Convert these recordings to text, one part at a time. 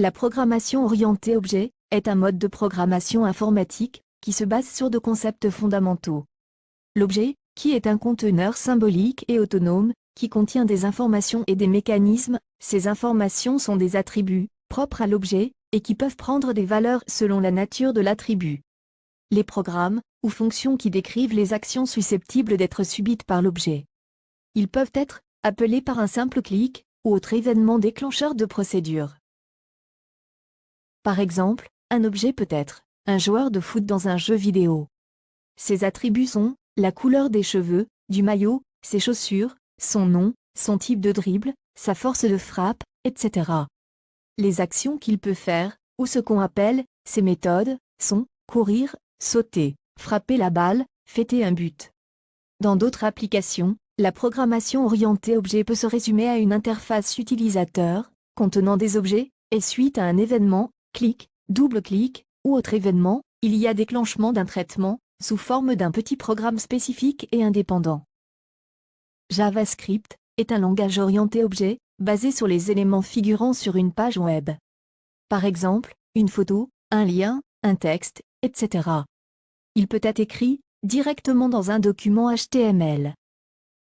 La programmation orientée objet est un mode de programmation informatique qui se base sur deux concepts fondamentaux. L'objet, qui est un conteneur symbolique et autonome, qui contient des informations et des mécanismes. Ces informations sont des attributs, propres à l'objet, et qui peuvent prendre des valeurs selon la nature de l'attribut. Les programmes, ou fonctions qui décrivent les actions susceptibles d'être subies par l'objet. Ils peuvent être appelés par un simple clic, ou autre événement déclencheur de procédure. Par exemple, un objet peut être un joueur de foot dans un jeu vidéo. Ses attributs sont la couleur des cheveux, du maillot, ses chaussures, son nom, son type de dribble, sa force de frappe, etc. Les actions qu'il peut faire, ou ce qu'on appelle ses méthodes, sont courir, sauter, frapper la balle, fêter un but. Dans d'autres applications, la programmation orientée objet peut se résumer à une interface utilisateur, contenant des objets, et suite à un événement, clic, double-clic, ou autre événement, il y a déclenchement d'un traitement, sous forme d'un petit programme spécifique et indépendant. JavaScript est un langage orienté objet, basé sur les éléments figurant sur une page web. Par exemple, une photo, un lien, un texte, etc. Il peut être écrit directement dans un document HTML.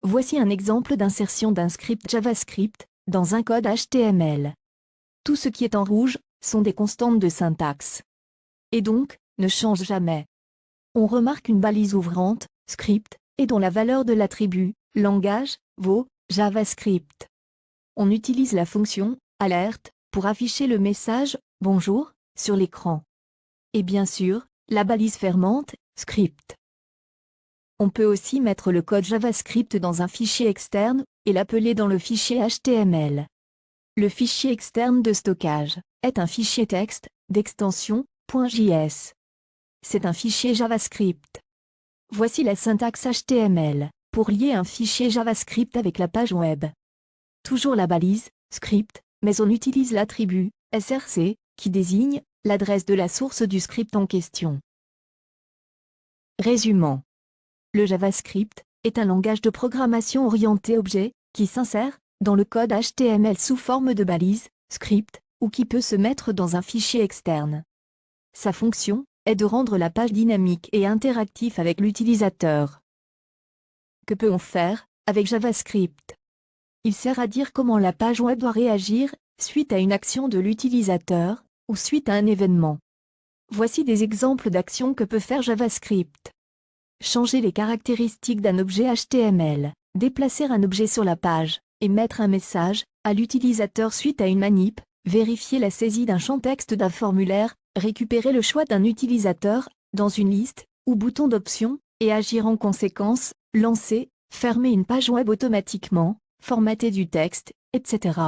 Voici un exemple d'insertion d'un script JavaScript dans un code HTML. Tout ce qui est en rouge sont des constantes de syntaxe. Et donc, ne change jamais. On remarque une balise ouvrante, script, et dont la valeur de l'attribut, langage, vaut JavaScript. On utilise la fonction alerte pour afficher le message bonjour sur l'écran. Et bien sûr, la balise fermante, script. On peut aussi mettre le code JavaScript dans un fichier externe et l'appeler dans le fichier HTML. Le fichier externe de stockage est un fichier texte d'extension .js. C'est un fichier JavaScript. Voici la syntaxe HTML pour lier un fichier JavaScript avec la page web. Toujours la balise script, mais on utilise l'attribut src qui désigne l'adresse de la source du script en question. Résumant. Le JavaScript est un langage de programmation orienté objet qui s'insère dans le code HTML sous forme de balise script ou qui peut se mettre dans un fichier externe. Sa fonction est de rendre la page dynamique et interactive avec l'utilisateur. Que peut-on faire avec JavaScript? Il sert à dire comment la page web doit réagir suite à une action de l'utilisateur ou suite à un événement. Voici des exemples d'actions que peut faire JavaScript. Changer les caractéristiques d'un objet HTML, déplacer un objet sur la page, et mettre un message à l'utilisateur suite à une manip, vérifier la saisie d'un champ texte d'un formulaire, récupérer le choix d'un utilisateur dans une liste ou bouton d'option, et agir en conséquence, lancer, fermer une page web automatiquement, formater du texte, etc.